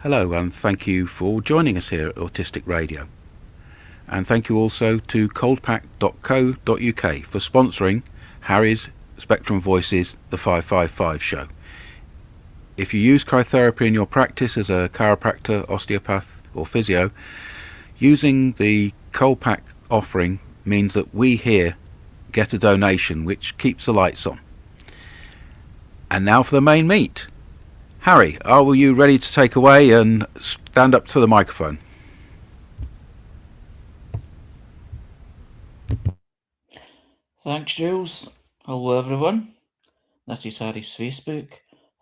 Hello, and thank you for joining us here at Autistic Radio. And thank you also to coldpack.co.uk for sponsoring Harry's Spectrum Voices The 555 show. If you use cryotherapy in your practice as a chiropractor, osteopath or physio, using the Coldpack offering means that we here get a donation which keeps the lights on. And now for the main meat. Harry, are you ready to take away and stand up to the microphone? Thanks, Jules. Hello, everyone. This is Harry's Facebook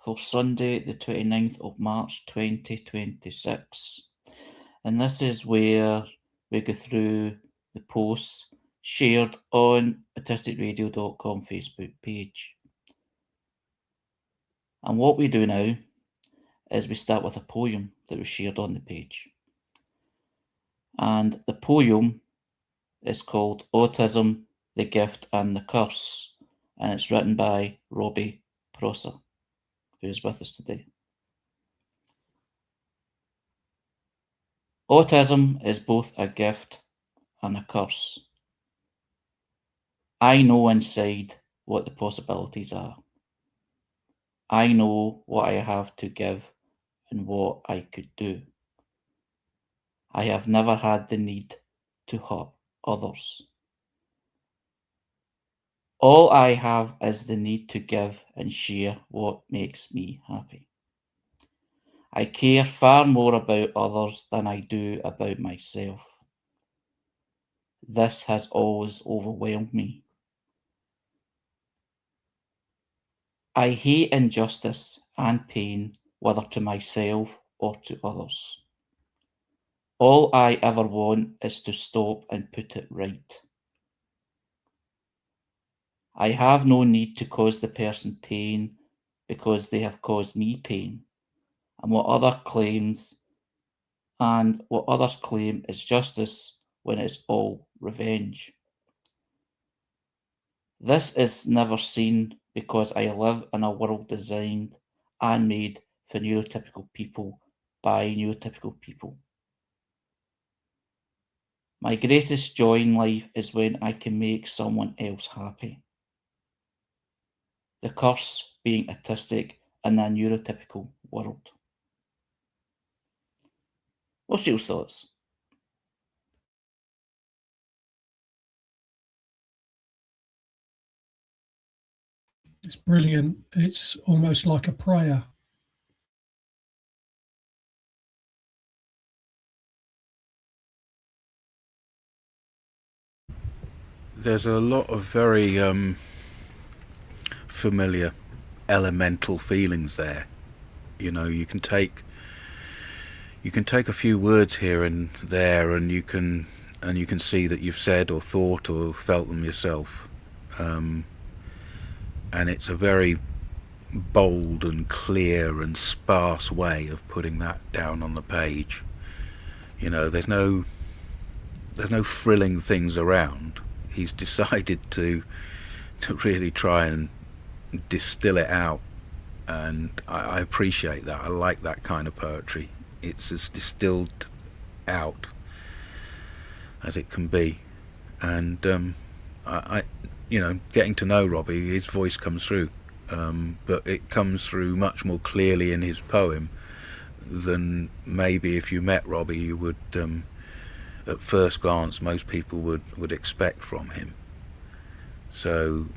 for Sunday, the 29th of March 2026. And this is where we go through the posts shared on autisticradio.com Facebook page. And what we do now is we start with a poem that was shared on the page. And the poem is called Autism, the Gift and the Curse, and it's written by Robbie Prosser, who is with us today. Autism is both a gift and a curse. I know inside what the possibilities are. I know what I have to give and what I could do. I have never had the need to hurt others. All I have is the need to give and share what makes me happy. I care far more about others than I do about myself. This has always overwhelmed me. I hate injustice and pain, whether to myself or to others. All I ever want is to stop and put it right. I have no need to cause the person pain because they have caused me pain. And what others claim is justice when it's all revenge. This is never seen because I live in a world designed and made for neurotypical people by neurotypical people. My greatest joy in life is when I can make someone else happy. The curse being autistic in a neurotypical world. What's your thoughts? It's brilliant. It's almost like a prayer. There's a lot of very familiar elemental feelings there. You know, you can take a few words here and there, and you can see that you've said or thought or felt them yourself. And it's a very bold and clear and sparse way of putting that down on the page. You know, there's no frilling things around. He's decided to really try and distill it out, and I appreciate that. I like that kind of poetry. It's as distilled out as it can be, and I getting to know Robbie, his voice comes through, but it comes through much more clearly in his poem than maybe if you met Robbie you would, at first glance, most people would expect from him. So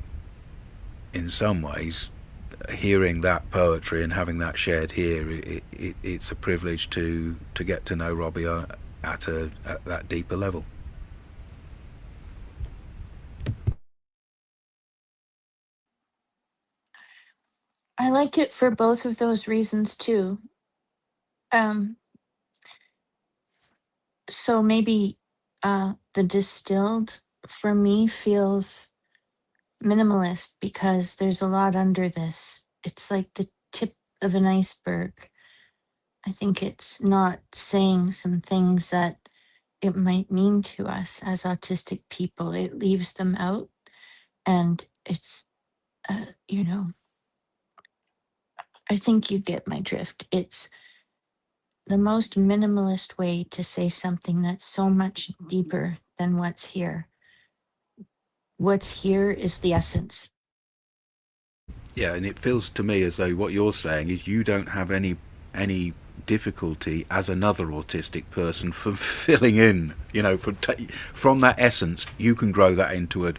in some ways, hearing that poetry and having that shared here, it's a privilege to get to know Robbie at that deeper level. I like it for both of those reasons too. So maybe the distilled for me feels minimalist because there's a lot under this. It's like the tip of an iceberg. I think it's not saying some things that it might mean to us as autistic people. It leaves them out, and it's, you know, I think you get my drift. It's the most minimalist way to say something that's so much deeper than what's here. What's here is the essence. Yeah, and it feels to me as though what you're saying is you don't have any difficulty as another autistic person for filling in. You know, from that essence, you can grow that into a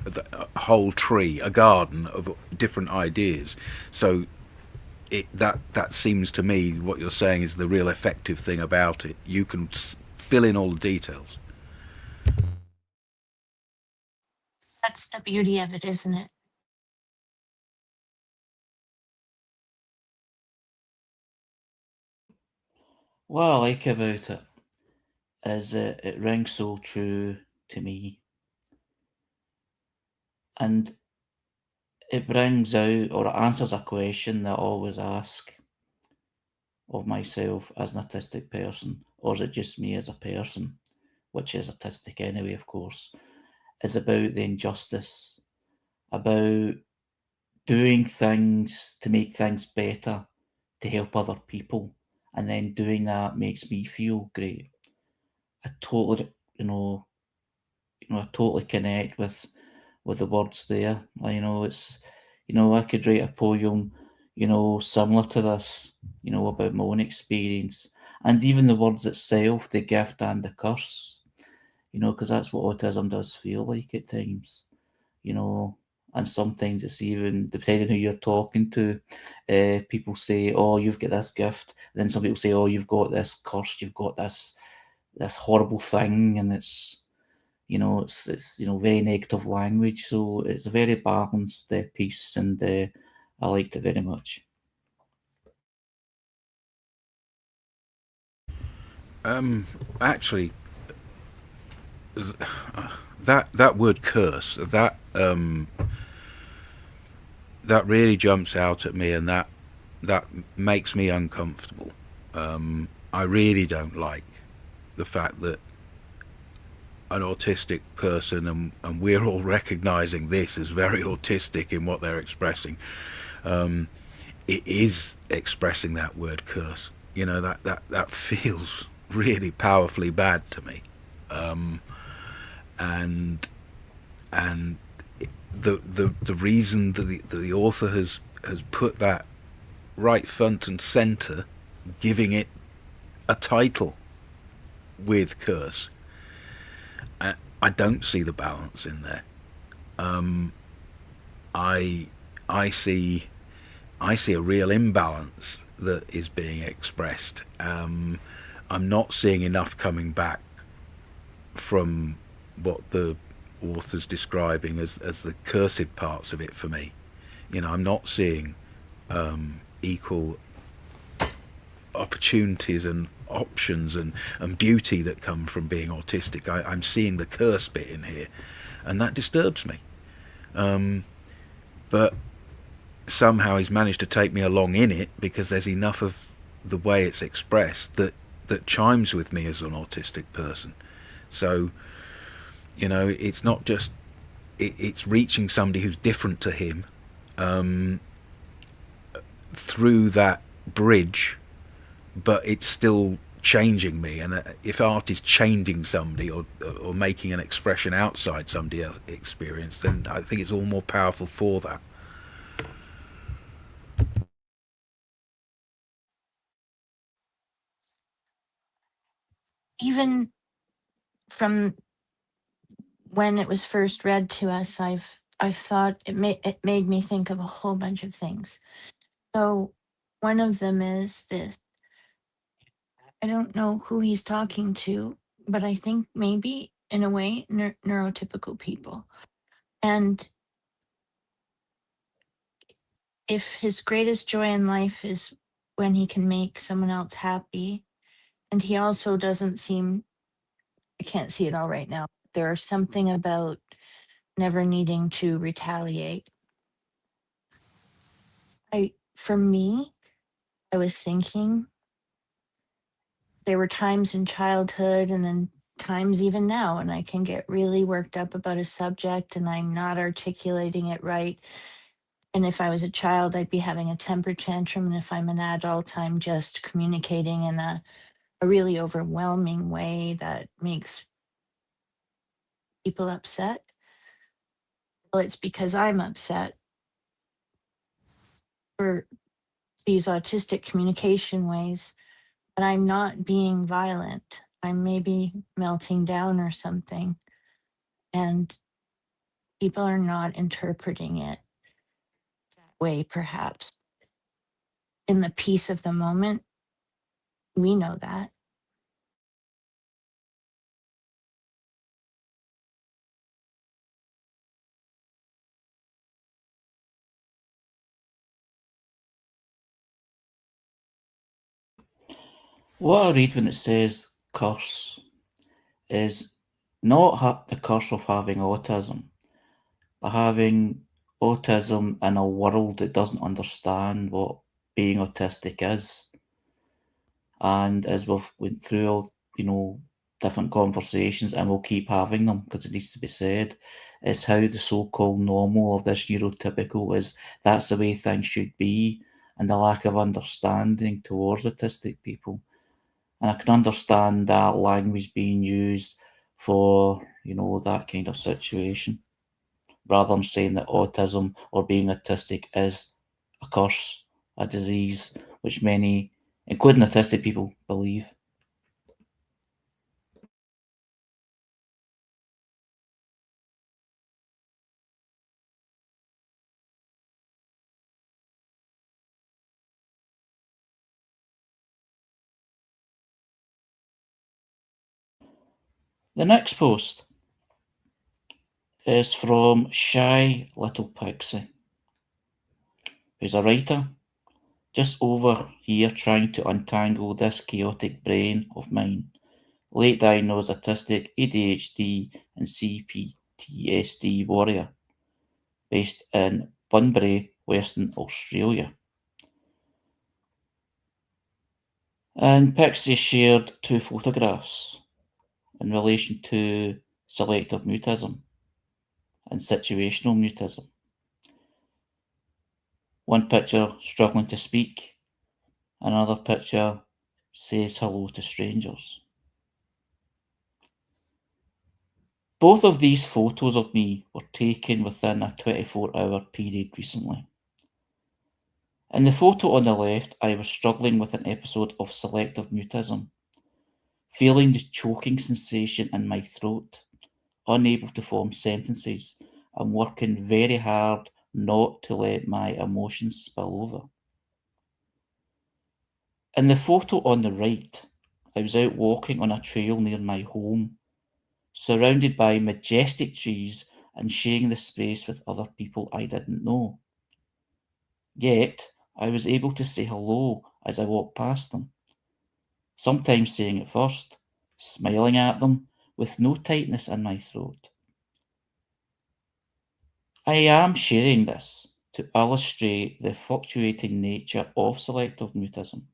whole tree, a garden of different ideas. So that seems to me what you're saying is the real effective thing about it. You can fill in all the details. That's the beauty of it, isn't it? What I like about it is that it rings so true to me, and it brings out or it answers a question that I always ask of myself as an autistic person, or is it just me as a person, which is autistic anyway, of course, is about the injustice, about doing things to make things better, to help other people, and then doing that makes me feel great. I totally, I totally connect with the words there. It's, I could write a poem, similar to this, about my own experience, and even the words itself, the gift and the curse, because that's what autism does feel like at times, you know. And sometimes it's even depending who you're talking to. People say, "Oh, you've got this gift," and then some people say, "Oh, you've got this curse. You've got this horrible thing," and it's very negative language. So it's a very balanced piece, and I liked it very much. Actually, that word curse, that really jumps out at me, and that makes me uncomfortable. I really don't like the fact that an autistic person, and we're all recognizing this as very autistic in what they're expressing, it is expressing that word curse. That feels really powerfully bad to me. And and the reason that the author has put that right front and center, giving it a title with curse, I don't see the balance in there. I I see I see a real imbalance that is being expressed. I'm not seeing enough coming back from what the author's describing as the cursed parts of it for me. I'm not seeing equal opportunities and options and beauty that come from being autistic. I'm seeing the curse bit in here, and that disturbs me. But somehow he's managed to take me along in it because there's enough of the way it's expressed that chimes with me as an autistic person. So, it's not just it's reaching somebody who's different to him through that bridge, but it's still changing me. And if art is changing somebody or making an expression outside somebody else's experience, then I think it's all more powerful for that. Even from when it was first read to us, I've thought it made me think of a whole bunch of things. So one of them is this. I don't know who he's talking to, but I think maybe in a way neurotypical people. And if his greatest joy in life is when he can make someone else happy, and he also doesn't seem, I can't see it all right now. There's something about never needing to retaliate. For me, I was thinking there were times in childhood and then times even now, and I can get really worked up about a subject and I'm not articulating it right. And if I was a child, I'd be having a temper tantrum. And if I'm an adult, I'm just communicating in a a really overwhelming way that makes people upset. Well, it's because I'm upset for these autistic communication ways, but I'm not being violent. I'm maybe melting down or something. And people are not interpreting it that way, perhaps. In the peace of the moment, we know that. What I read when it says curse is not the curse of having autism, but having autism in a world that doesn't understand what being autistic is. And as we've went through all, different conversations, and we'll keep having them because it needs to be said, is how the so-called normal of this neurotypical is that's the way things should be, and the lack of understanding towards autistic people. And I can understand that language being used for, that kind of situation, rather than saying that autism or being autistic is a curse, a disease, which many, including autistic people, believe. The next post is from Shy Little Pixie, who's a writer, just over here trying to untangle this chaotic brain of mine. Late diagnosed autistic, ADHD, and CPTSD warrior, based in Bunbury, Western Australia. And Pixie shared two photographs in relation to selective mutism and situational mutism. One picture struggling to speak, another picture says hello to strangers. Both of these photos of me were taken within a 24-hour period recently. In the photo on the left, I was struggling with an episode of selective mutism, feeling the choking sensation in my throat, unable to form sentences, and working very hard not to let my emotions spill over. In the photo on the right, I was out walking on a trail near my home, surrounded by majestic trees and sharing the space with other people I didn't know. Yet, I was able to say hello as I walked past them, sometimes saying it first, smiling at them with no tightness in my throat. I am sharing this to illustrate the fluctuating nature of selective mutism.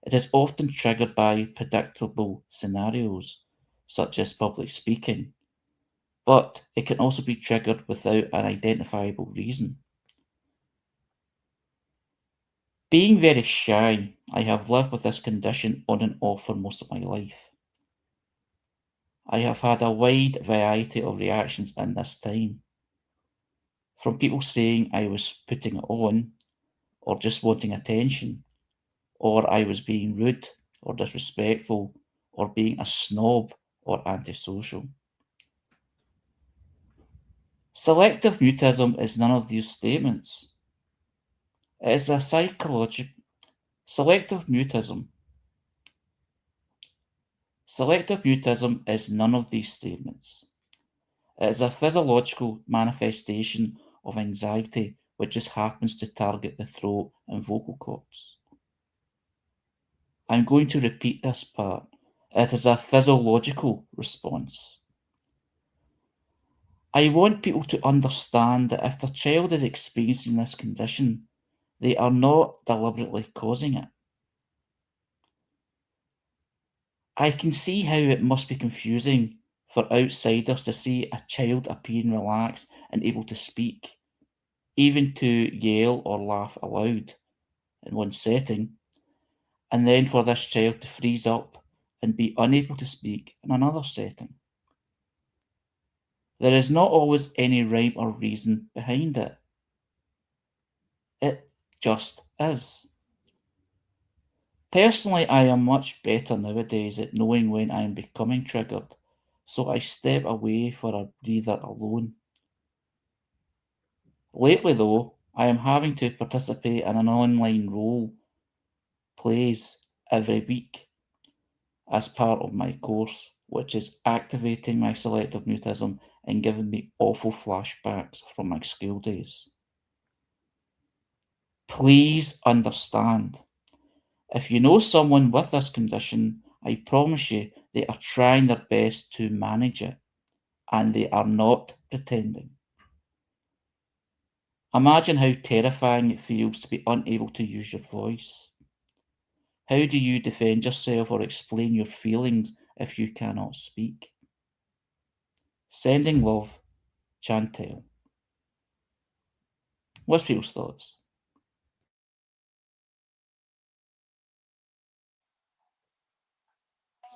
It is often triggered by predictable scenarios, such as public speaking, but it can also be triggered without an identifiable reason. Being very shy, I have lived with this condition on and off for most of my life. I have had a wide variety of reactions in this time, from people saying I was putting it on, or just wanting attention, or I was being rude or disrespectful, or being a snob or antisocial. Selective mutism is none of these statements. It is a psychological selective mutism. Selective mutism is none of these statements. It is a physiological manifestation of anxiety which just happens to target the throat and vocal cords. I'm going to repeat this part. It is a physiological response. I want people to understand that if their child is experiencing this condition, they are not deliberately causing it. I can see how it must be confusing for outsiders to see a child appearing relaxed and able to speak, even to yell or laugh aloud in one setting, and then for this child to freeze up and be unable to speak in another setting. There is not always any rhyme or reason behind it. It just is. Personally, I am much better nowadays at knowing when I am becoming triggered, so I step away for a breather alone. Lately, though, I am having to participate in an online role plays every week as part of my course, which is activating my selective mutism and giving me awful flashbacks from my school days. Please understand, if you know someone with this condition, I promise you they are trying their best to manage it, and they are not pretending. Imagine how terrifying it feels to be unable to use your voice. How do you defend yourself or explain your feelings if you cannot speak? Sending love, Chantel. What's people's thoughts?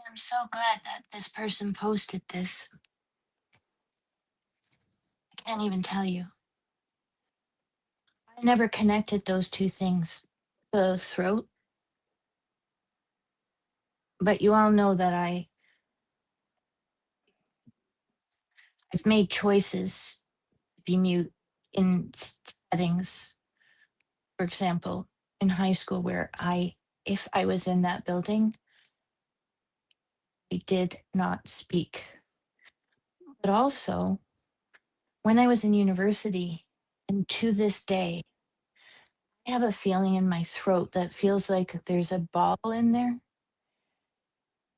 I'm so glad that this person posted this. I can't even tell you. I never connected those two things, the throat, but you all know that I've made choices to be mute in settings. For example, in high school, where if I was in that building, I did not speak. But also, when I was in university, and to this day, I have a feeling in my throat that feels like there's a ball in there.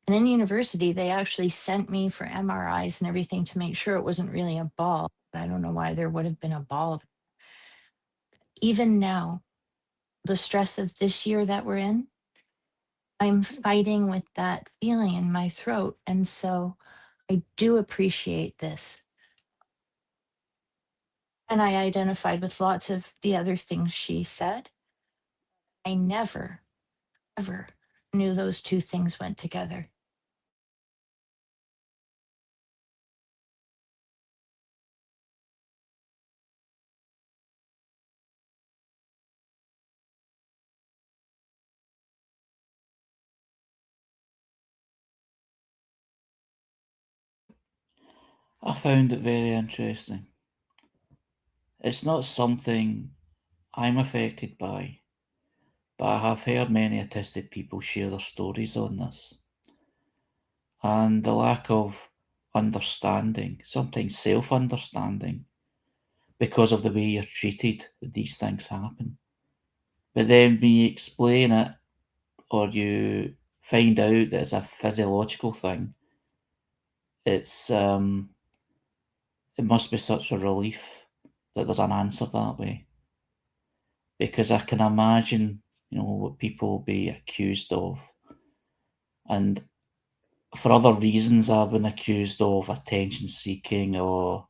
And in university, they actually sent me for MRIs and everything to make sure it wasn't really a ball. I don't know why there would have been a ball. Even now, the stress of this year that we're in, I'm fighting with that feeling in my throat. And so I do appreciate this. And I identified with lots of the other things she said. I never, ever knew those two things went together. I found it very interesting. It's not something I'm affected by, but I have heard many autistic people share their stories on this. And the lack of understanding, sometimes self understanding, because of the way you're treated when these things happen. But then when you explain it or you find out that it's a physiological thing, it must be such a relief that there's an answer that way. Because I can imagine, what people will be accused of. And for other reasons, I've been accused of attention seeking or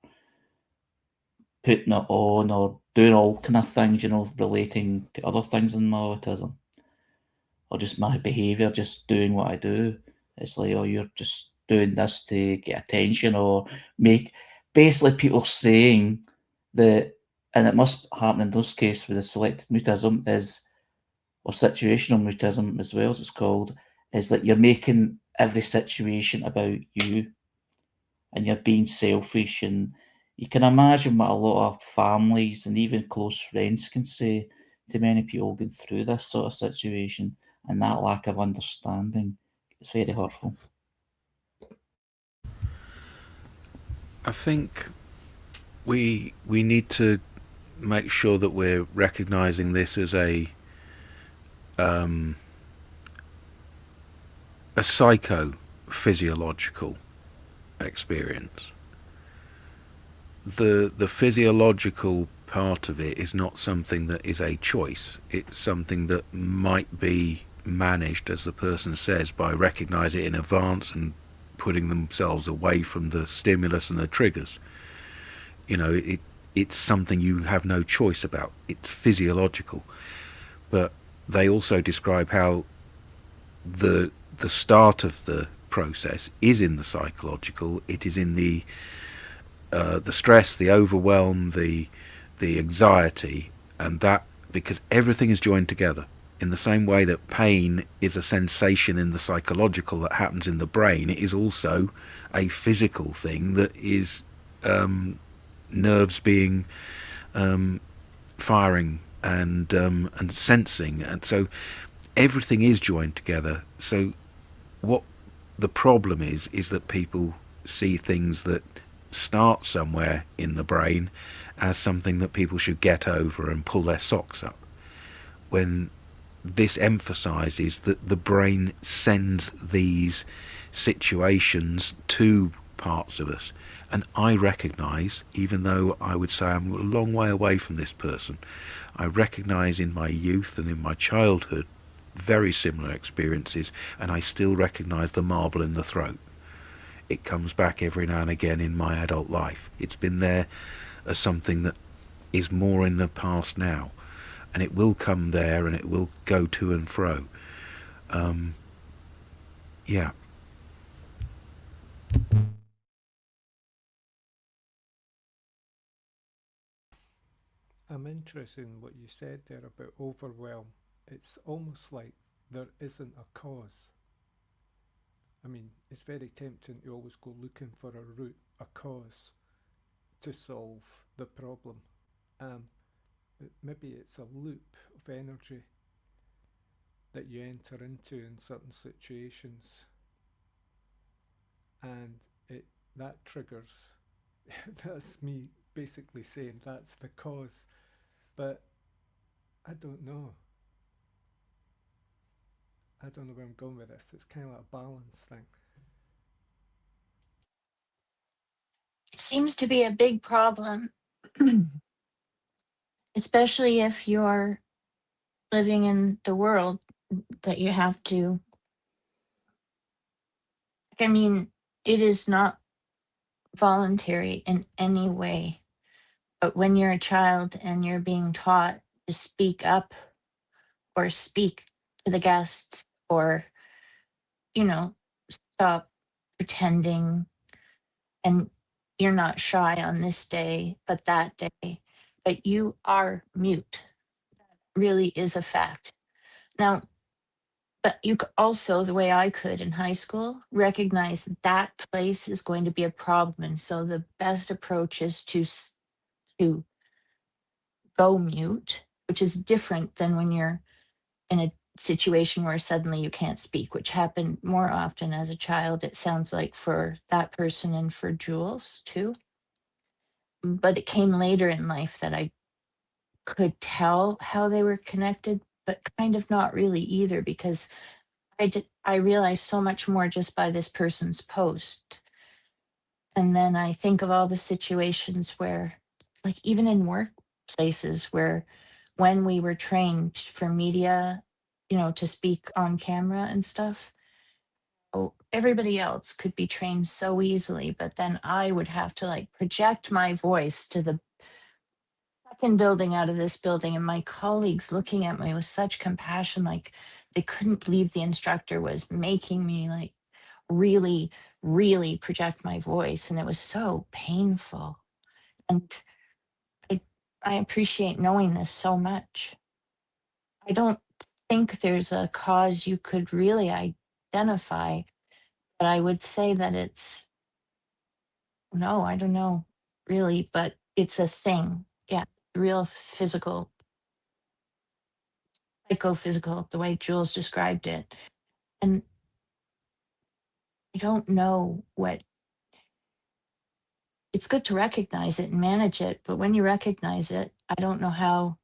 putting it on or doing all kind of things, relating to other things in my autism. Or just my behaviour, just doing what I do. It's like, oh, you're just doing this to get attention or make. Basically, people saying that, and it must happen in those cases with the selective mutism, or situational mutism as well as it's called, is that you're making every situation about you and you're being selfish. And you can imagine what a lot of families and even close friends can say to many people going through this sort of situation, and that lack of understanding is very hurtful. I think we need to make sure that we're recognizing this as a psycho-physiological experience. The physiological part of it is not something that is a choice. It's something that might be managed, as the person says, by recognizing it in advance and putting themselves away from the stimulus and the triggers. It's something you have no choice about. It's physiological. But they also describe how the start of the process is in the psychological. It is in the stress, the overwhelm, the anxiety, and that because everything is joined together. In the same way that pain is a sensation in the psychological that happens in the brain, it is also a physical thing that is nerves being firing and sensing, and so everything is joined together. So what the problem is that people see things that start somewhere in the brain as something that people should get over and pull their socks up, when this emphasizes that the brain sends these situations to parts of us. And I recognize, even though I would say I'm a long way away from this person, I recognize in my youth and in my childhood very similar experiences, and I still recognize the marble in the throat. It comes back every now and again in my adult life. It's been there as something that is more in the past now, and it will come there and it will go to and fro. Yeah. I'm interested in what you said there about overwhelm. It's almost like there isn't a cause. I mean, it's very tempting to always go looking for a root, a cause to solve the problem. But maybe it's a loop of energy that you enter into in certain situations, and it that triggers. That's me basically saying that's the cause, but I don't know. I don't know where I'm going with this. It's kind of like a balance thing. It seems to be a big problem, especially if you're living in the world that you have to. I mean, it is not voluntary in any way. But when you're a child and you're being taught to speak up or speak to the guests or, you know, stop pretending, and you're not shy on this day, but that day, but you are mute, really is a fact. Now, but you could also, the way I could in high school, recognize that that place is going to be a problem. And so the best approach is to go mute, which is different than when you're in a situation where suddenly you can't speak, which happened more often as a child, it sounds like, for that person and for Jules too. But it came later in life that I could tell how they were connected, but kind of not really either, because I realized so much more just by this person's post. And then I think of all the situations where, like, even in workplaces where when we were trained for media, to speak on camera and stuff, oh, everybody else could be trained so easily, but then I would have to like project my voice to the second building out of this building, and my colleagues looking at me with such compassion, like they couldn't believe the instructor was making me like really, really project my voice. And it was so painful. And I, I appreciate knowing this so much. I don't think there's a cause you could really identify, but I would say that it's no, I don't know really, but it's a thing. Yeah, real physical, psychophysical, the way Jules described it. And I don't know what it's good to recognize it and manage it, but when you recognize it, I don't know how.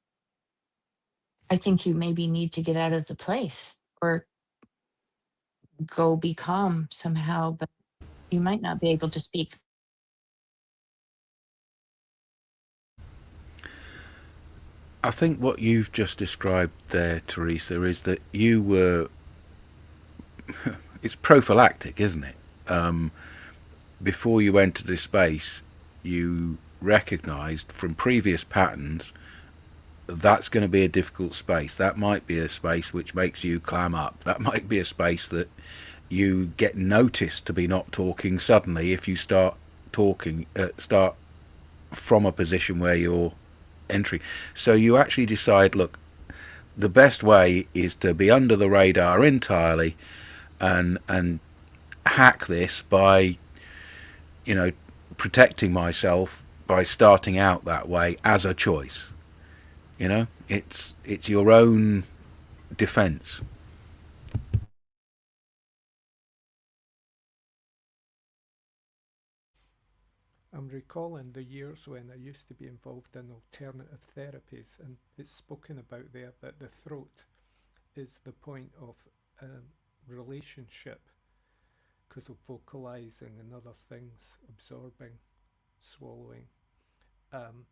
I think you maybe need to get out of the place or go be calm somehow, but you might not be able to speak. I think what you've just described there, Teresa, is that you were. It's prophylactic, isn't it? Before you entered this space, you recognised from previous patterns that's going to be a difficult space. That might be a space which makes you clam up. That might be a space that you get noticed to be not talking suddenly if you start talking, start from a position where you're entering. So you actually decide, look, the best way is to be under the radar entirely and hack this by, you know, protecting myself by starting out that way as a choice. You know, it's your own defense. I'm recalling the years when I used to be involved in alternative therapies, and it's spoken about there that the throat is the point of relationship because of vocalizing and other things, absorbing, swallowing. Um,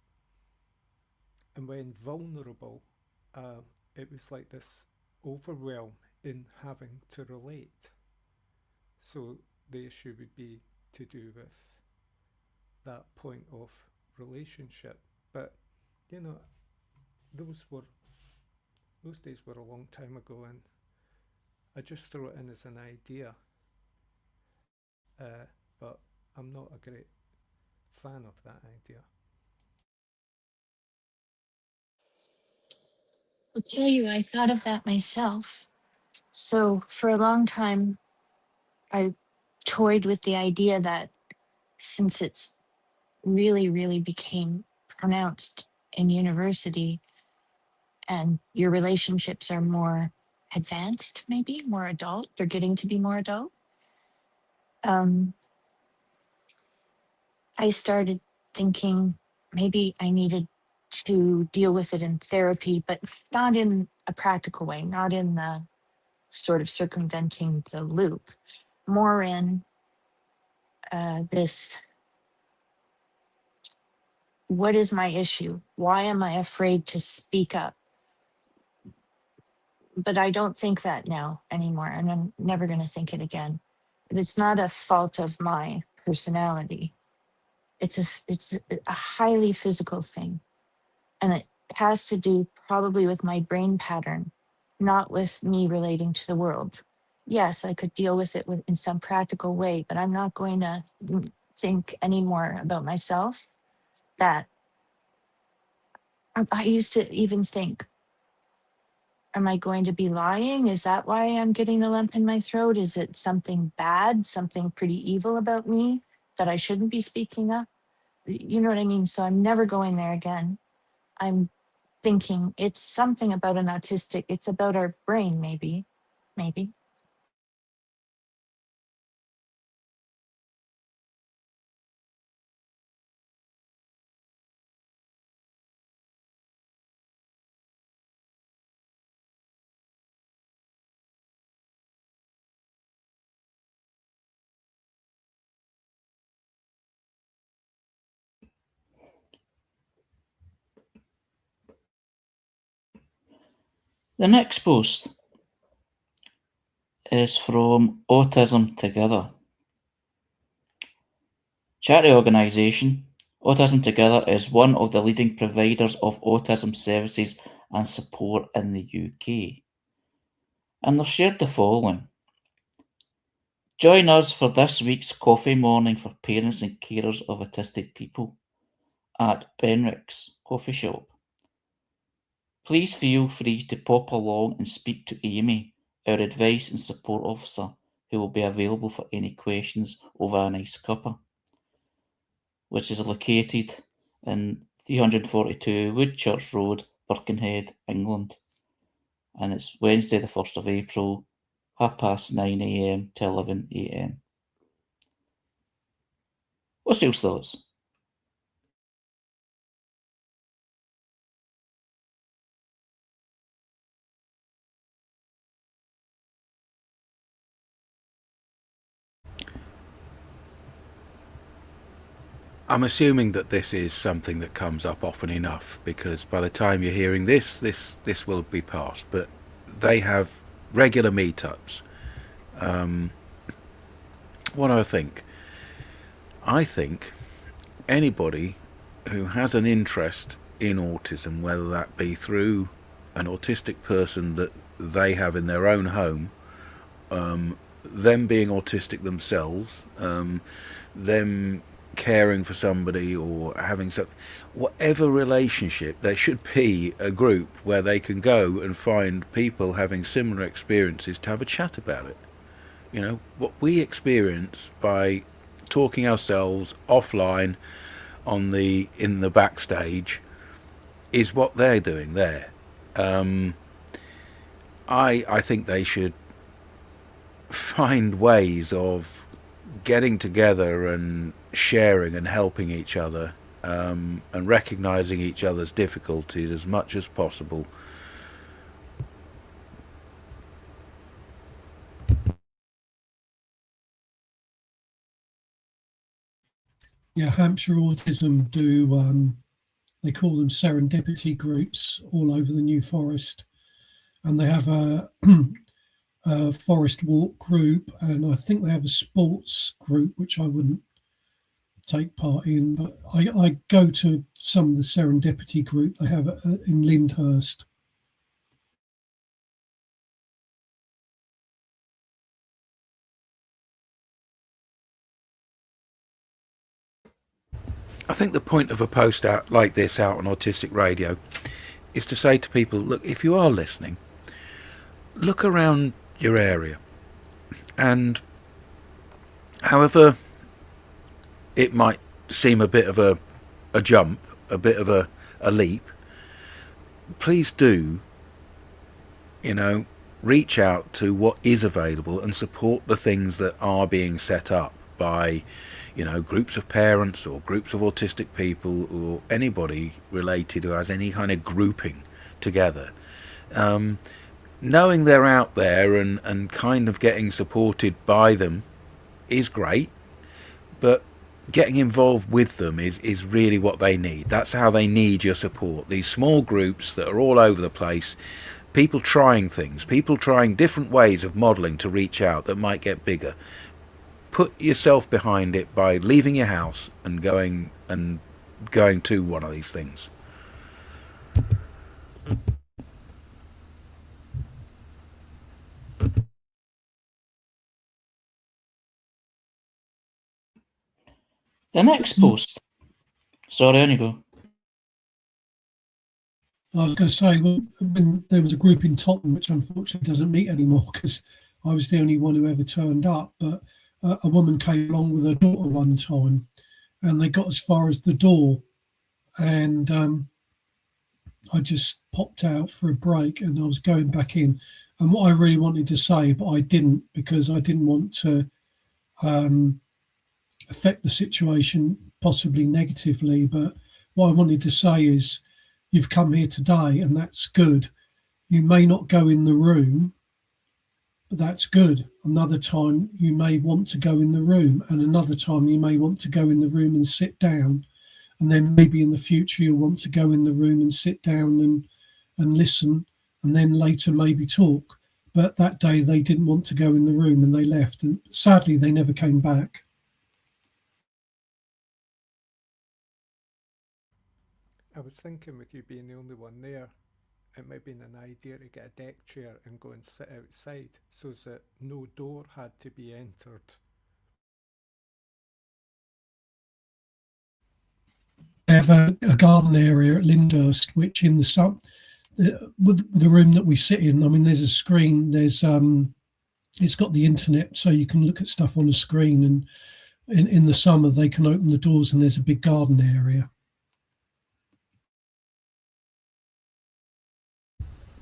and when vulnerable, uh, it was like this overwhelm in having to relate. So the issue would be to do with that point of relationship. But you know, those were those days were a long time ago, and I just throw it in as an idea. But I'm not a great fan of that idea. I'll tell you, I thought of that myself. So for a long time, I toyed with the idea that since it's really, really became pronounced in university and your relationships are more advanced, maybe more adult, they're getting to be more adult. Um, I started thinking maybe I needed to deal with it in therapy, but not in a practical way, not in the sort of circumventing the loop, more in this what is my issue? Why am I afraid to speak up? But I don't think that now anymore, and I'm never going to think it again. It's not a fault of my personality. It's a highly physical thing, and it has to do probably with my brain pattern, not with me relating to the world. Yes, I could deal with it in some practical way, but I'm not going to think anymore about myself that I used to even think, am I going to be lying? Is that why I'm getting the lump in my throat? Is it something bad, something pretty evil about me that I shouldn't be speaking up? You know what I mean? So I'm never going there again. I'm thinking it's something about an autistic, it's about our brain, maybe. Maybe. The next post is from Autism Together. Charity organisation, Autism Together is one of the leading providers of autism services and support in the UK. And they've shared the following. Join us for this week's coffee morning for parents and carers of autistic people at Benrick's Coffee Shop. Please feel free to pop along and speak to Amy, our advice and support officer, who will be available for any questions over a nice cuppa, which is located in 342 Woodchurch Road, Birkenhead, England. And it's Wednesday the 1st of April, 9:30 to 11 a.m. What's your thoughts? I'm assuming that this is something that comes up often enough, because by the time you're hearing this will be past. But they have regular meetups. What do I think? I think anybody who has an interest in autism, whether that be through an autistic person that they have in their own home, them being autistic themselves, them caring for somebody or having some, whatever relationship, there should be a group where they can go and find people having similar experiences to have a chat about it. You know, what we experience by talking ourselves offline in the backstage is what they're doing there. Um, I think they should find ways of getting together and sharing and helping each other, and recognizing each other's difficulties as much as possible. Yeah, Hampshire Autism do, they call them serendipity groups all over the New Forest. And they have a forest walk group, and I think they have a sports group, which I wouldn't take part in, but I go to some of the serendipity group they have in Lyndhurst. I think the point of a post out like this out on Autistic Radio is to say to people, look, if you are listening, look around your area, and however it might seem a bit of a jump, a bit of a leap, please do, you know, reach out to what is available and support the things that are being set up by, you know, groups of parents or groups of autistic people or anybody related who has any kind of grouping together. Knowing they're out there and kind of getting supported by them is great, but getting involved with them is really what they need. That's how they need your support. These small groups that are all over the place, people trying things, people trying different ways of modelling to reach out that might get bigger. Put yourself behind it by leaving your house and going to one of these things. The next post. Sorry, on you go. I was going to say, well, when there was a group in Tottenham, which unfortunately doesn't meet anymore because I was the only one who ever turned up, but a woman came along with her daughter one time, and they got as far as the door, and I just popped out for a break, and I was going back in. And what I really wanted to say, but I didn't, because I didn't want to affect the situation possibly negatively. But what I wanted to say is, you've come here today, and that's good. You may not go in the room, but that's good. Another time you may want to go in the room, and another time you may want to go in the room and sit down, and then maybe in the future you'll want to go in the room and sit down and listen, and then later maybe talk. But that day they didn't want to go in the room and they left, and sadly they never came back. I was thinking with you being the only one there, it might have been an idea to get a deck chair and go and sit outside so that no door had to be entered. They have a garden area at Lyndhurst, which in the sun, with the room that we sit in, I mean, there's a screen, it's got the internet, so you can look at stuff on a screen, and in the summer they can open the doors and there's a big garden area.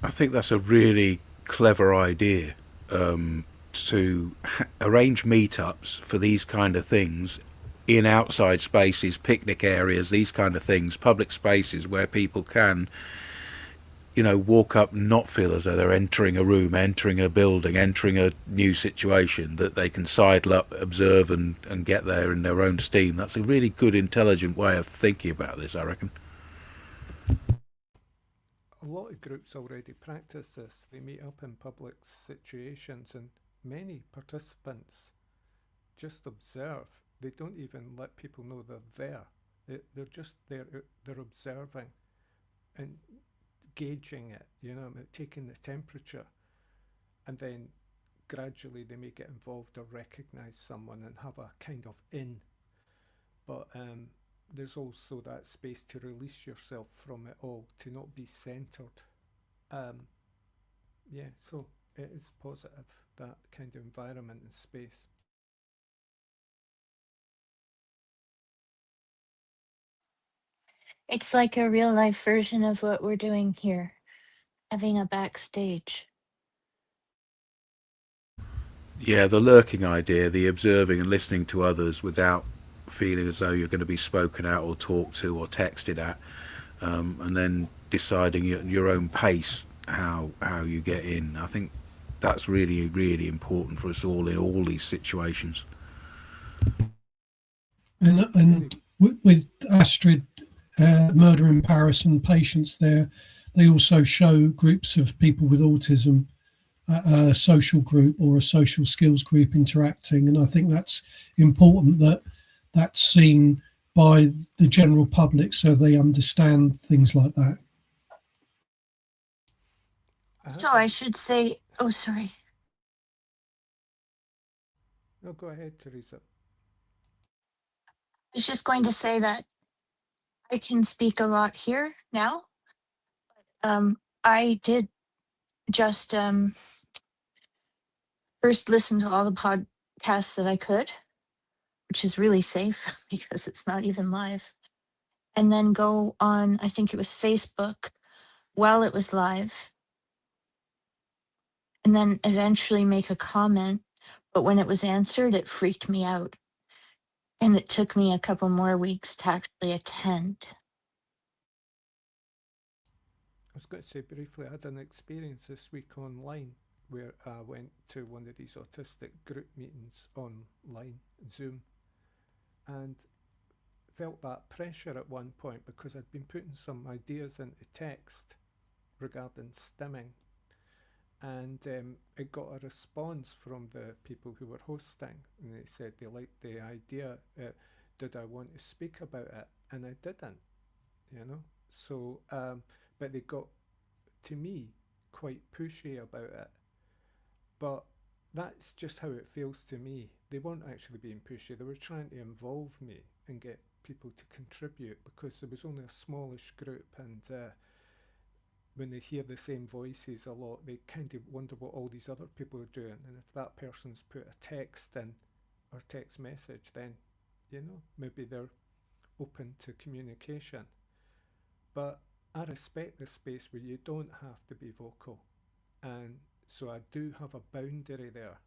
I think that's a really clever idea, to arrange meetups for these kind of things in outside spaces, picnic areas, these kind of things, public spaces where people can, you know, walk up and not feel as though they're entering a room, entering a building, entering a new situation, that they can sidle up, observe and get there in their own steam. That's a really good, intelligent way of thinking about this, I reckon. A lot of groups already practice this. They meet up in public situations, and many participants just observe. They don't even let people know they're there. They're just there, they're observing. and gauging it, taking the temperature, and then gradually they may get involved or recognize someone and have a kind of in. But there's also that space to release yourself from it all, to not be centered. Um, yeah, so it is positive, that kind of environment and space. It's like a real life version of what we're doing here, having a backstage. Yeah, the lurking idea, the observing and listening to others without feeling as though you're going to be spoken at or talked to or texted at, and then deciding at your own pace how you get in. I think that's really really important for us all in all these situations. And with Astrid, Murder in Paris and Patience there, they also show groups of people with autism, a social group or a social skills group interacting. And I think that's important that that's seen by the general public so they understand things like that. So I should say, oh, sorry. No, go ahead, Teresa. I was just going to say that I can speak a lot here now. I did just first listen to all the podcasts that I could, which is really safe because it's not even live, and then go on, I think it was Facebook while it was live, and then eventually make a comment. But when it was answered, it freaked me out. And it took me a couple more weeks to actually attend. I was going to say briefly, I had an experience this week online where I went to one of these autistic group meetings online, Zoom, and felt that pressure at one point because I'd been putting some ideas into text regarding stimming, and it got a response from the people who were hosting, and they said they liked the idea. Did I want to speak about it? And I didn't, you know. So, but they got, to me, quite pushy about it. But that's just how it feels to me. They weren't actually being pushy. They were trying to involve me and get people to contribute, because there was only a smallish group, and when they hear the same voices a lot, they kind of wonder what all these other people are doing. And if that person's put a text in or text message, then, maybe they're open to communication. But I respect the space where you don't have to be vocal. And so I do have a boundary there.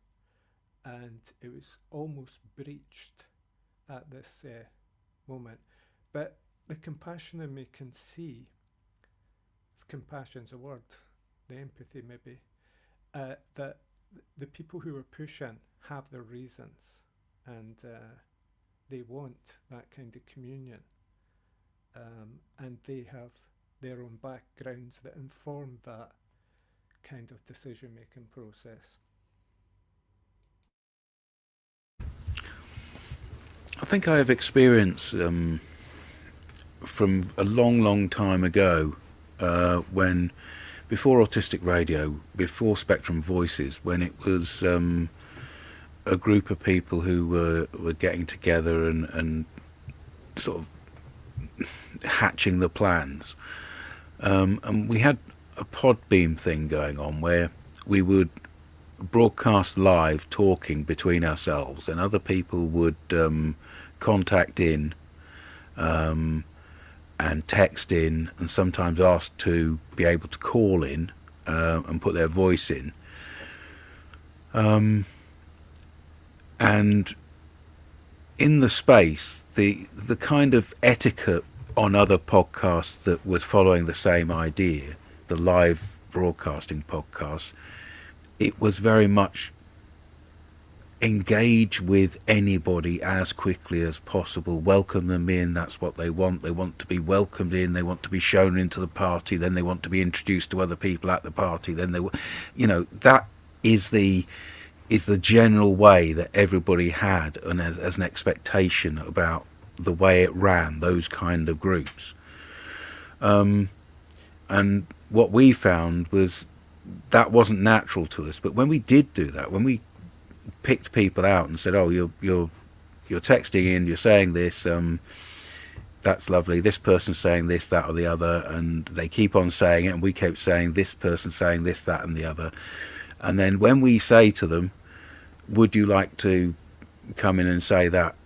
And it was almost breached at this moment. But the compassion in me can see, if compassion's a word, the empathy maybe, that the people who are pushing have their reasons, and they want that kind of communion, and they have their own backgrounds that inform that kind of decision making process. I think I have experience from a long time ago, when before Autistic Radio, before Spectrum Voices, when it was a group of people who were getting together and sort of hatching the plans. And we had a Podbeam thing going on where we would broadcast live talking between ourselves, and other people would contact in and text in, and sometimes ask to be able to call in and put their voice in. And in the space, the kind of etiquette on other podcasts that was following the same idea, the live broadcasting podcasts, it was very much engage with anybody as quickly as possible, welcome them in. That's what they want to be welcomed in, they want to be shown into the party, then they want to be introduced to other people at the party, then they, that is the general way that everybody had, and as an expectation about the way it ran, those kind of groups. And what we found was that wasn't natural to us. But when we did do that, when we picked people out and said, "Oh, you're texting in, you're saying this, that's lovely. This person's saying this, that, or the other," and they keep on saying it, and we kept saying this person's saying this, that, and the other. And then when we say to them, "Would you like to come in and say that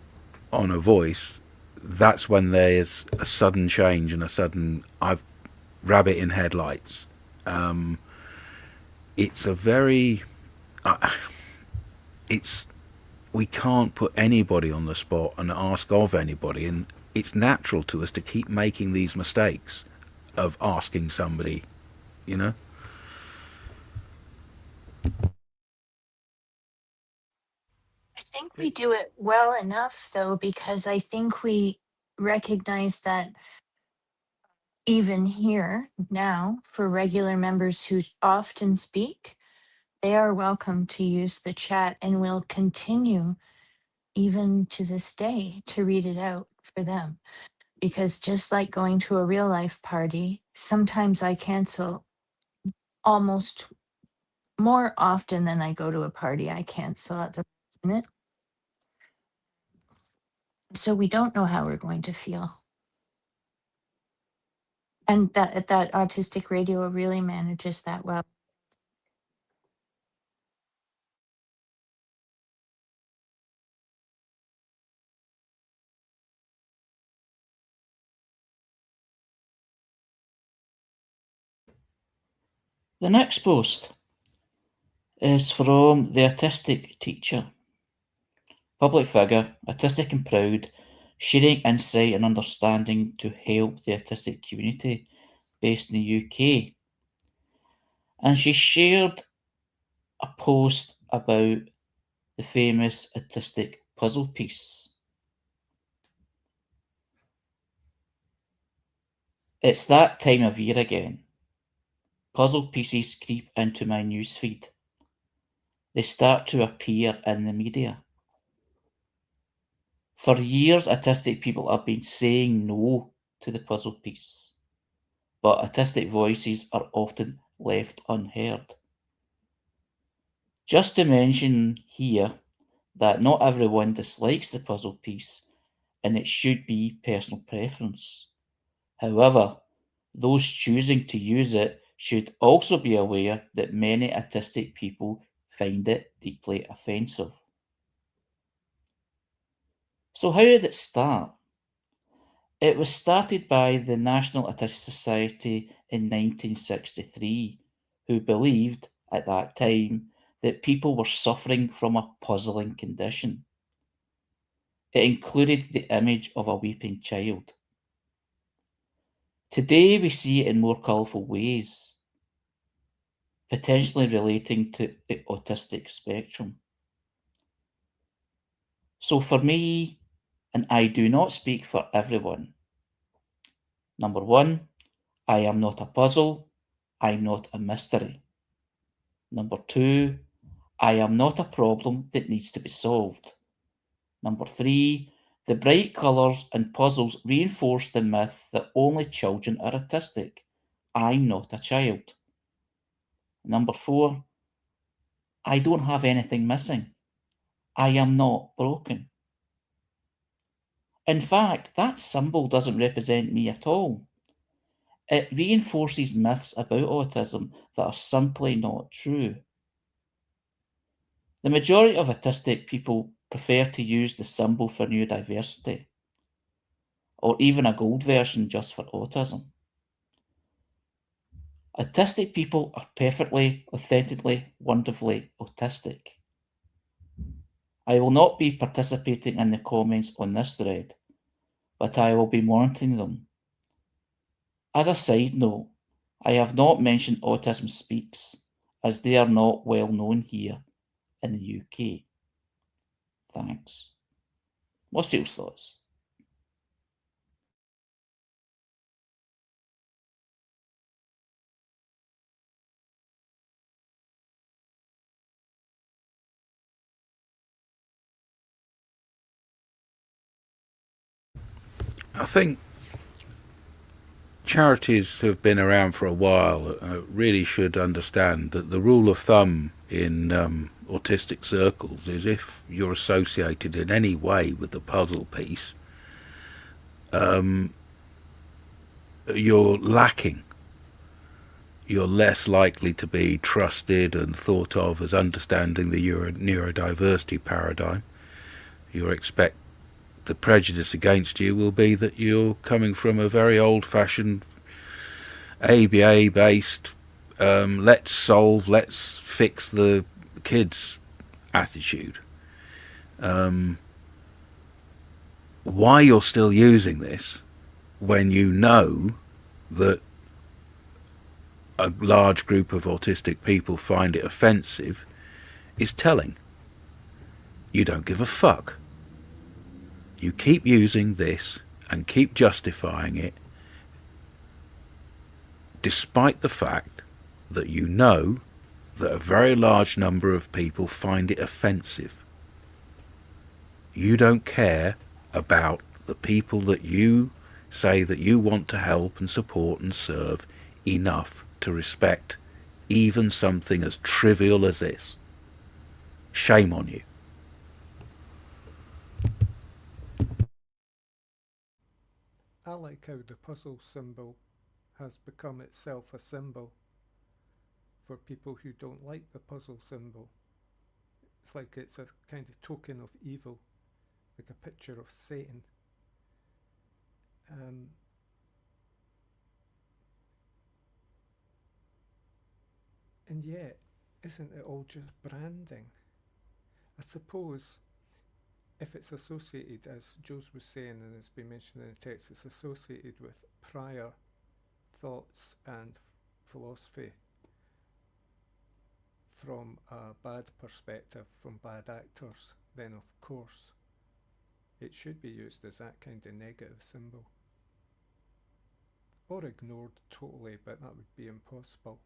on a voice?" That's when there's a sudden change and a sudden I've rabbit in headlights. It's a very it's we can't put anybody on the spot and ask of anybody, and it's natural to us to keep making these mistakes of asking somebody, you know. I think we It, do it well enough, though, because I think we recognize that even here now, for regular members who often speak, they are welcome to use the chat and will continue even to this day to read it out for them. Because just like going to a real life party, sometimes I cancel almost more often than I go to a party. I cancel at the last minute. So we don't know how we're going to feel. And that autistic radio really manages that well. The next post is from the autistic teacher. Public figure, autistic and proud, sharing insight and understanding to help the autistic community based in the UK. And she shared a post about the famous autistic puzzle piece. It's that time of year again. Puzzle pieces creep into my newsfeed. They start to appear in the media. For years, autistic people have been saying no to the puzzle piece, but autistic voices are often left unheard. Just to mention here that not everyone dislikes the puzzle piece and it should be personal preference. However, those choosing to use it should also be aware that many autistic people find it deeply offensive. So, how did it start? It was started by the National Autistic Society in 1963, who believed at that time that people were suffering from a puzzling condition. It included the image of a weeping child. Today, we see it in more colourful ways, potentially relating to the autistic spectrum. So, for me, and I do not speak for everyone, number one, I am not a puzzle, I'm not a mystery. Number two, I am not a problem that needs to be solved. Number three, the bright colours and puzzles reinforce the myth that only children are autistic. I'm not a child. Number four, I don't have anything missing. I am not broken. In fact, that symbol doesn't represent me at all. It reinforces myths about autism that are simply not true. The majority of autistic people prefer to use the symbol for neurodiversity, or even a gold version just for autism. Autistic people are perfectly, authentically, wonderfully autistic. I will not be participating in the comments on this thread, but I will be monitoring them. As a side note, I have not mentioned Autism Speaks, as they are not well known here in the UK. Thanks. What's your thoughts? I think charities who have been around for a while really should understand that the rule of thumb in autistic circles is if you're associated in any way with the puzzle piece, you're lacking. You're less likely to be trusted and thought of as understanding the neurodiversity paradigm. You expect the prejudice against you will be that you're coming from a very old-fashioned ABA-based let's fix the kids attitude. Why you're still using this when you know that a large group of autistic people find it offensive is telling. You don't give a fuck. You keep using this and keep justifying it despite the fact that you know that a very large number of people find it offensive. You don't care about the people that you say that you want to help and support and serve enough to respect even something as trivial as this. Shame on you. I like how the puzzle symbol has become itself a symbol for people who don't like the puzzle symbol. It's like it's a kind of token of evil, like a picture of Satan. Um, and yet, isn't it all just branding? I suppose if it's associated, as Jules was saying and it's been mentioned in the text, it's associated with prior thoughts and philosophy from a bad perspective, from bad actors, then of course it should be used as that kind of negative symbol. Or ignored totally, but that would be impossible.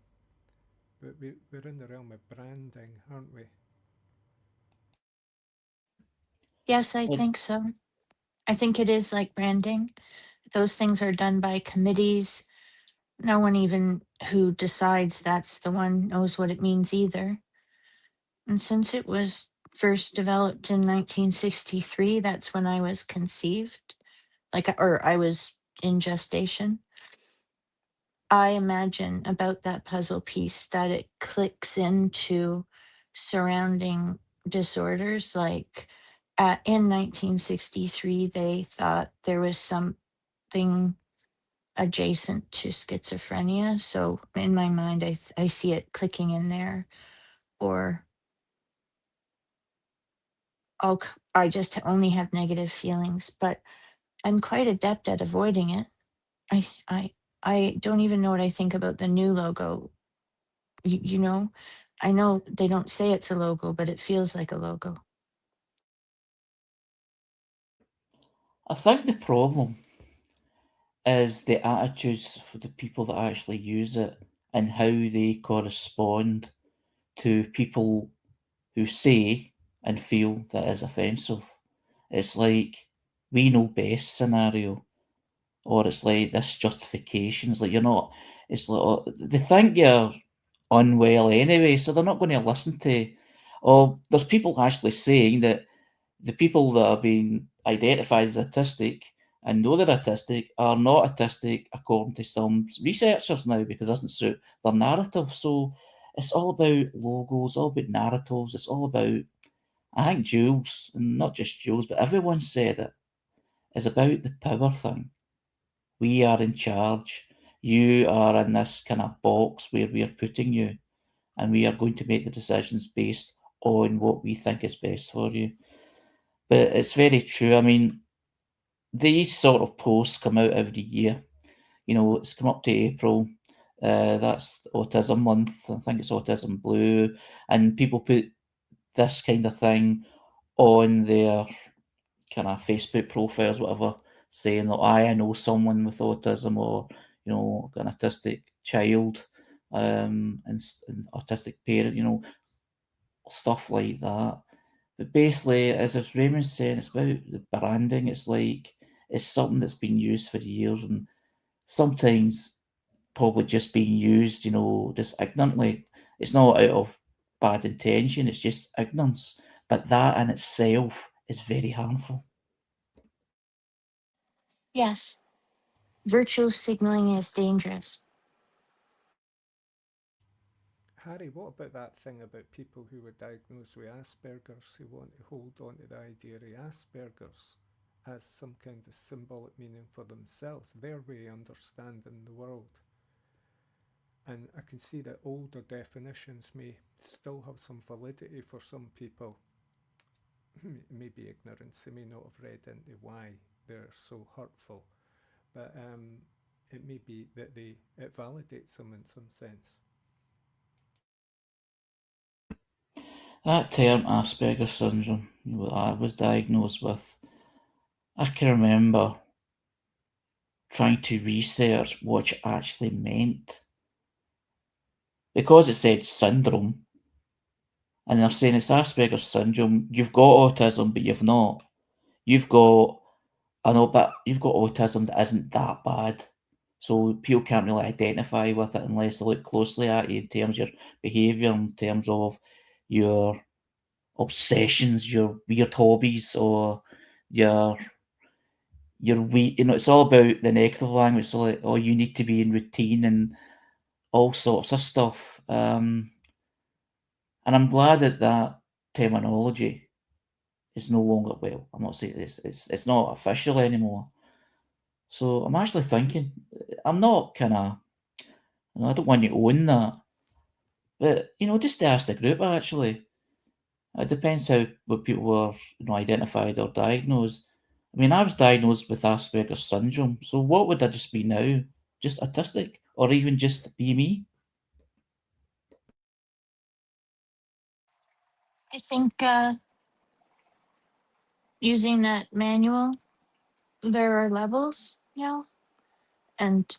But we're in the realm of branding, aren't we? Yes, I think so. I think it is like branding. Those things are done by committees. No one even who decides that's the one knows what it means either. And since it was first developed in 1963, that's when I was conceived, or I was in gestation. I imagine about that puzzle piece that it clicks into surrounding disorders. Like in 1963, they thought there was something adjacent to schizophrenia. So in my mind, I see it clicking in there. Or I just only have negative feelings, but I'm quite adept at avoiding it. I I I don't even know what I think about the new logo. You know, I know they don't say it's a logo, but it feels like a logo. I think the problem is the attitudes for the people that actually use it and how they correspond to people who say and feel that is offensive. It's like we know best scenario, or it's like this justification. It's like you're not. It's like they think you're unwell anyway, so they're not going to listen to. Or there's people actually saying that the people that are being identified as autistic and know they're autistic are not autistic according to some researchers now because it doesn't suit their narrative. So it's all about logos, all about narratives. It's all about, I think Jules, and not just Jules, but everyone said it, is about the power thing. We are in charge. You are in this kind of box where we are putting you, and we are going to make the decisions based on what we think is best for you. But it's very true. I mean, these sort of posts come out every year. You know, it's come up to April. That's Autism Month. I think it's Autism Blue. And people put this kind of thing on their kind of Facebook profiles, whatever, saying that I know someone with autism, or, you know, an autistic child, and autistic parent, you know, stuff like that. But basically, as Raymond's saying, it's about the branding. It's like it's something that's been used for years, and sometimes probably just being used, just ignorantly. It's not out of bad intention, it's just ignorance. But that in itself is very harmful. Yes, virtue signaling is dangerous. Harry, what about that thing about people who were diagnosed with Asperger's who want to hold on to the idea of Asperger's as some kind of symbolic meaning for themselves, their way of understanding the world? And I can see that older definitions may still have some validity for some people. Maybe ignorance, they may not have read into why they're so hurtful, but it may be that it validates them in some sense. That term Asperger's syndrome, what I was diagnosed with, I can remember trying to research what it actually meant. Because it said syndrome, and they're saying it's Asperger's syndrome, you've got autism, but you've not. You've got, I know, but you've got autism that isn't that bad. So people can't really identify with it unless they look closely at you in terms of your behaviour, in terms of your obsessions, your weird hobbies, or your weak. It's all about the negative language. So like, oh, you need to be in routine and all sorts of stuff. And I'm glad that that terminology is no longer, well, I'm not saying it's not official anymore. So I'm actually thinking, I'm not kind of, I don't want to own that, but just to ask the group actually. It depends how what people were, identified or diagnosed. I mean, I was diagnosed with Asperger's syndrome, so what would I just be now? Just autistic, or even just be me? I think using that manual, there are levels, and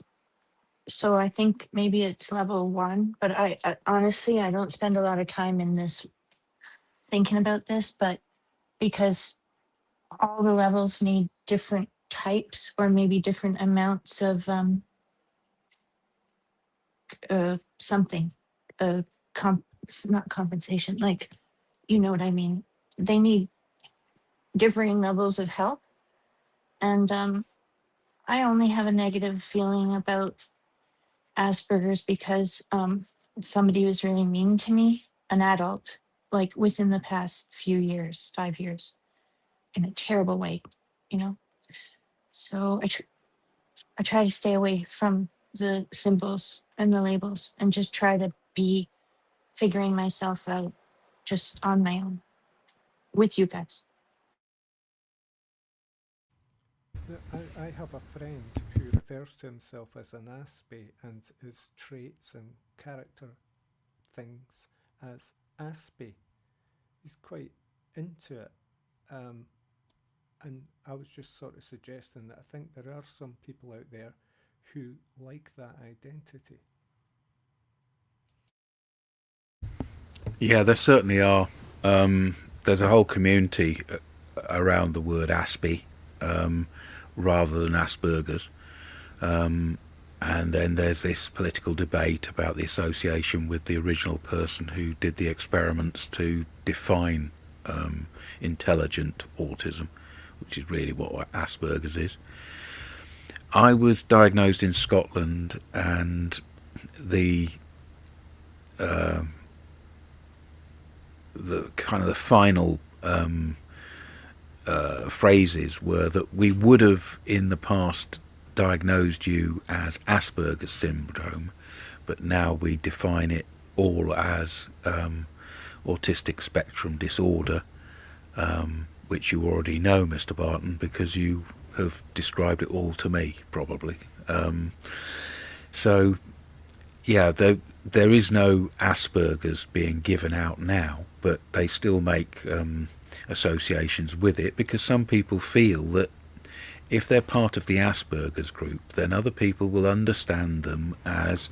so I think maybe it's level one. But I honestly, I don't spend a lot of time in this thinking about this, but because all the levels need different types or maybe different amounts of something, it's not compensation, like, you know what I mean. They need differing levels of help, and I only have a negative feeling about Asperger's because somebody was really mean to me, an adult, like within the past few years, 5 years, in a terrible way, you know. So I try to stay away from the symbols and the labels and just try to be figuring myself out just on my own with you guys. I have a friend who refers to himself as an Aspie and his traits and character things as Aspie. He's quite into it. Um, and I was just sort of suggesting that I think there are some people out there who like that identity. Yeah, there certainly are. There's a whole community around the word Aspie rather than Asperger's. And then there's this political debate about the association with the original person who did the experiments to define intelligent autism, which is really what Asperger's is. I was diagnosed in Scotland, and the kind of the final phrases were that we would have in the past diagnosed you as Asperger's syndrome, but now we define it all as autistic spectrum disorder, which you already know, Mr. Barton, because you have described it all to me, probably. So, yeah, there is no Asperger's being given out now, but they still make associations with it because some people feel that if they're part of the Asperger's group, then other people will understand them as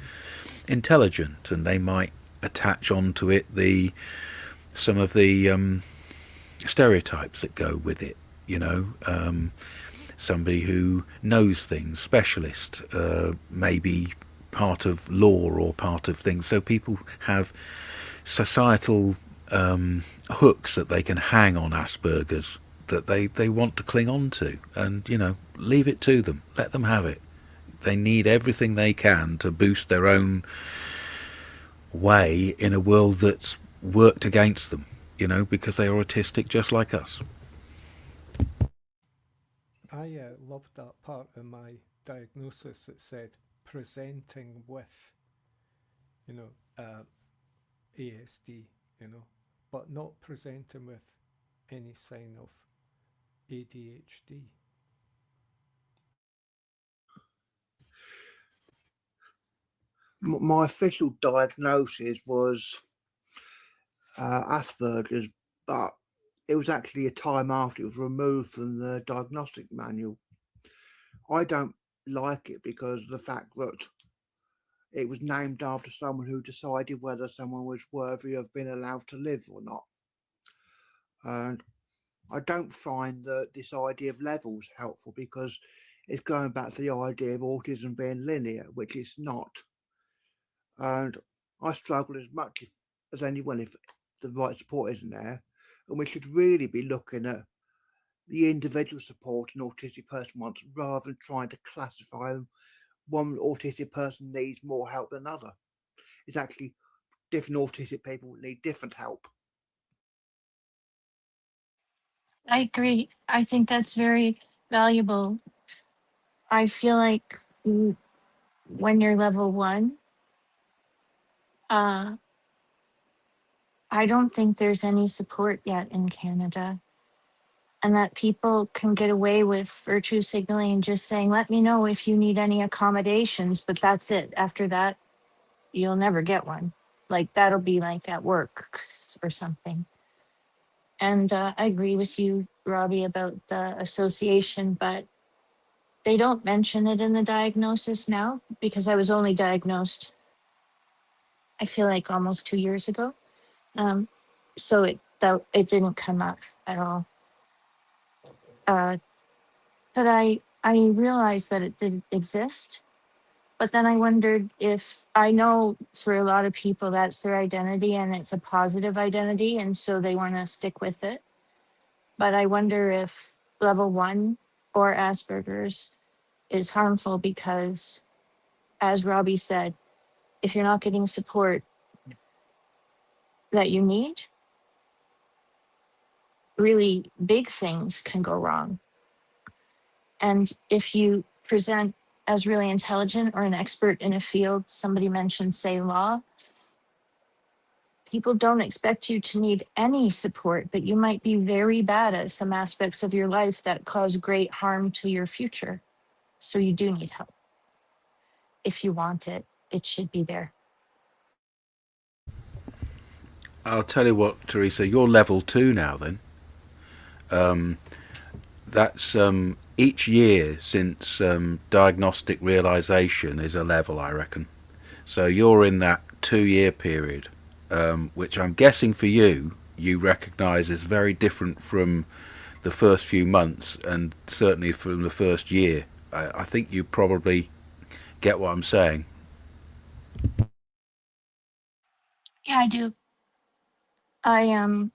intelligent, and they might attach onto it some of the stereotypes that go with it, somebody who knows things, specialist, maybe part of law or part of things. So people have societal hooks that they can hang on Asperger's that they want to cling on to, and leave it to them, let them have it. They need everything they can to boost their own way in a world that's worked against them, because they are autistic just like us. I loved that part of my diagnosis that said presenting with, you know, ASD, but not presenting with any sign of ADHD. My official diagnosis was Asperger's, but it was actually a time after it was removed from the diagnostic manual. I don't like it because of the fact that it was named after someone who decided whether someone was worthy of being allowed to live or not. And I don't find that this idea of levels helpful because it's going back to the idea of autism being linear, which it's not. And I struggle as much as anyone if the right support isn't there. And we should really be looking at the individual support an autistic person wants rather than trying to classify them. One autistic person needs more help than another. It's actually different autistic people need different help. I agree. I think that's very valuable. I feel like when you're level one, uh, I don't think there's any support yet in Canada, and that people can get away with virtue signaling and just saying, let me know if you need any accommodations, but that's it. After that, you'll never get one. Like that'll be like at work or something. And I agree with you, Robbie, about the association, but they don't mention it in the diagnosis now because I was only diagnosed, I feel like almost 2 years ago. Um, so it didn't come up at all. Uh, but I realized that it didn't exist. But then I wondered if I know for a lot of people that's their identity and it's a positive identity, and so they want to stick with it. But I wonder if level one or Asperger's is harmful because, as Robbie said, if you're not getting support that you need, really big things can go wrong. And if you present as really intelligent or an expert in a field, somebody mentioned, say, law, people don't expect you to need any support, but you might be very bad at some aspects of your life that cause great harm to your future. So you do need help. If you want it, it should be there. I'll tell you what, Teresa, you're level 2 now then. That's each year since diagnostic realization is a level, I reckon. So you're in that 2 year period, which I'm guessing for you recognise as very different from the first few months and certainly from the first year. I think you probably get what I'm saying. Yeah, I do. I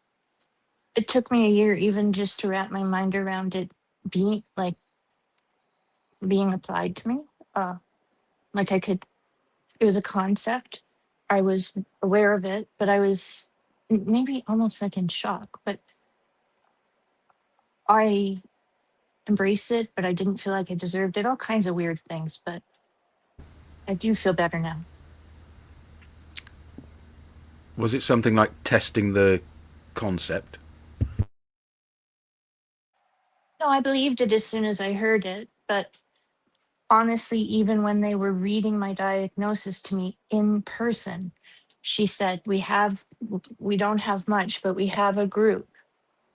it took me a year even just to wrap my mind around it being applied to me. Uh like I could, it was a concept. I was aware of it, but I was maybe almost like in shock. But I embraced it, but I didn't feel like I deserved it. All kinds of weird things, but I do feel better now. Was it something like testing the concept? No, I believed it as soon as I heard it, but honestly, even when they were reading my diagnosis to me in person, she said, we don't have much, but we have a group.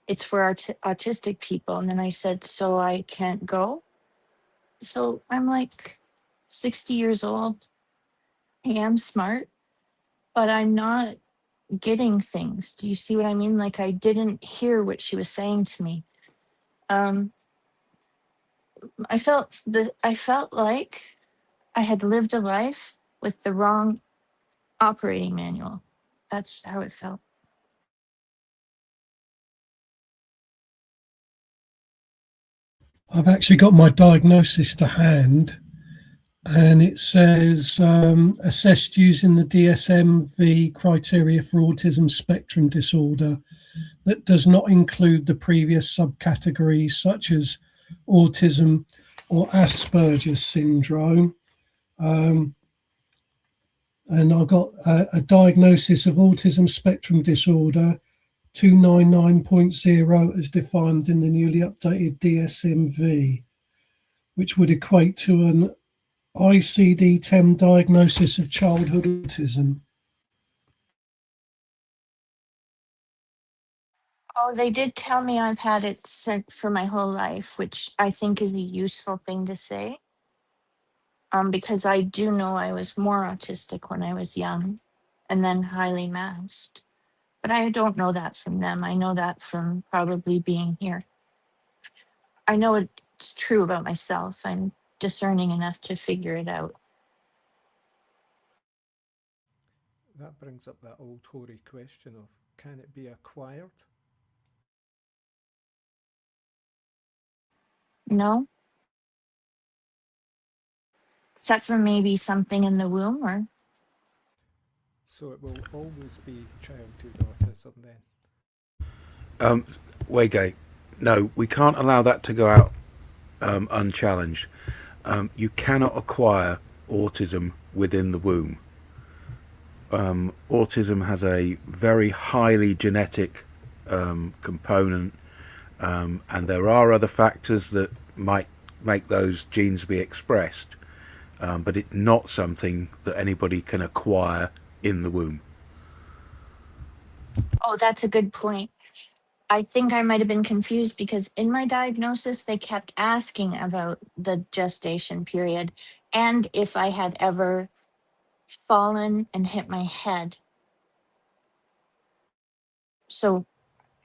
It's for autistic people. And then I said, so I can't go? So I'm like 60 years old. I am smart, but I'm not getting things. Do you see what I mean? Like I didn't hear what she was saying to me. Um, I felt like I had lived a life with the wrong operating manual. That's how it felt. I've actually got my diagnosis to hand, and it says assessed using the DSM-V criteria for autism spectrum disorder that does not include the previous subcategories such as autism or Asperger's syndrome. And I've got a diagnosis of autism spectrum disorder 299.0 as defined in the newly updated DSM-V, which would equate to an ICD-10 diagnosis of childhood autism. Oh, they did tell me I've had it sent for my whole life, which I think is a useful thing to say. Because I do know I was more autistic when I was young and then highly masked. But I don't know that from them. I know that from probably being here. I know it's true about myself. I'm discerning enough to figure it out. That brings up that old hoary question of, can it be acquired? No, except for maybe something in the womb or. So it will always be childhood autism then? Waygate, no, we can't allow that to go out unchallenged. You cannot acquire autism within the womb. Autism has a very highly genetic component, and there are other factors that might make those genes be expressed, but it's not something that anybody can acquire in the womb. Oh, that's a good point. I think I might have been confused because in my diagnosis, they kept asking about the gestation period and if I had ever fallen and hit my head. So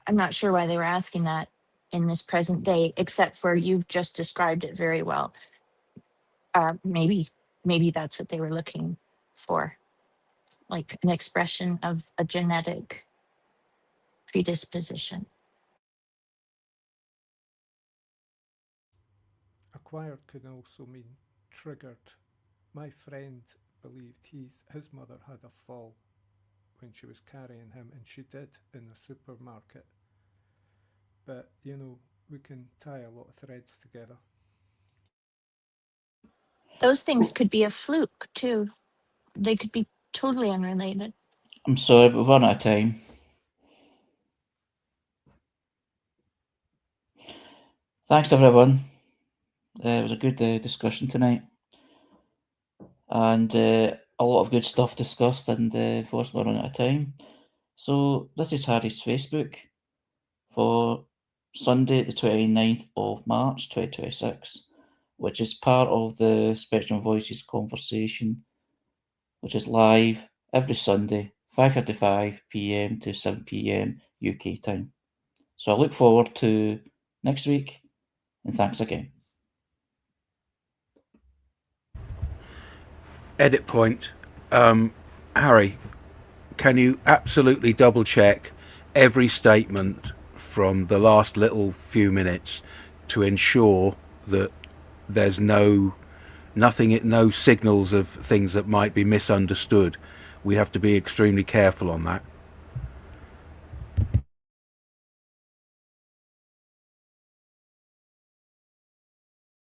I'm not sure why they were asking that in this present day, except for you've just described it very well. Maybe that's what they were looking for, like an expression of a genetic predisposition. Acquired can also mean triggered. My friend believed his mother had a fall when she was carrying him, and she did in the supermarket. But, we can tie a lot of threads together. Those things could be a fluke too. They could be totally unrelated. I'm sorry, but we've run out of time. Thanks, everyone. It was a good discussion tonight. And a lot of good stuff discussed, and of course, we're running out of time. So, this is Harry's Facebook for Sunday, the 29th of March 2026, which is part of the Spectrum Voices conversation, which is live every Sunday, 5:55 p.m. to 7 p.m. UK time. So I look forward to next week, and thanks again. Edit point. Harry, can you absolutely double check every statement from the last little few minutes to ensure that there's no signals of things that might be misunderstood? We have to be extremely careful on that.